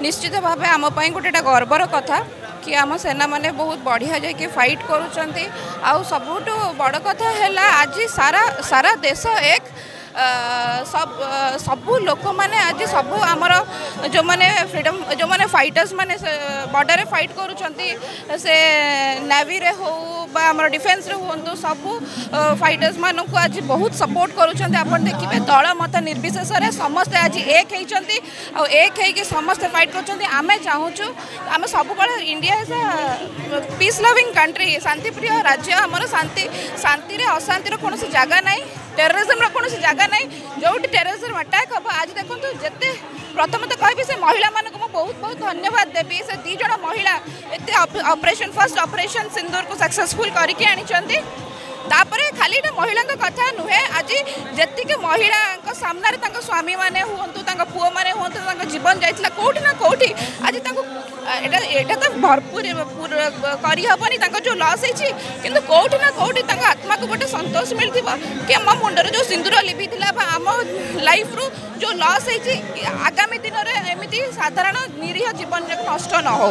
निश्चित भाव आम गोटे गर्वर कथा कि आम सेना माने बहुत बढ़िया जाकि फाइट करुँच सबुठ बड़ कथा है आज सारा सारा देश एक सबू लोक मैंने आज सबू आमर जो मैंने फ्रीडम जो मैंने फाइटर्स मैंने बॉर्डर फाइट करुँच से नेवी रे हो आम डिफेन्स रे हूँ सबू फाइटर्स मान को आज बहुत सपोर्ट करुँच देखिए दल मत निर्विशेष समस्ते आज एक होती समस्ते फाइट करें चाहूँ आम सब India is a peace loving country शांति प्रिय राज्य आमर शांति शांति अशांतिर कौन जगह ना टेररिज्म कौन जगह ना जो टेररिज्म अटैक हम आज देखो जिते प्रथम तो कहि से महिला मान को बहुत बहुत धन्यवाद देवी से दी जन महिला एत ऑपरेशन फर्स्ट ऑपरेशन सिंदूर को सक्सेसफुल करके आनी तापर खाली महिला कथा नुहे आज जी महिला सामने स्वामी मैंने हूँ पुओ मैंने हूँ जीवन जाइला कौटी ना कौटी आज एटा तो भरपूर करहबनी जो लॉस होती कि कौटी ना कौटी आत्मा को गोटे संतोष मिलती कि आम मुंडर जो सिंदूर लिभि आम लाइफ रु जो लॉस होती आगामी दिन में एमती साधारण निरीह जीवन नष्ट न हो।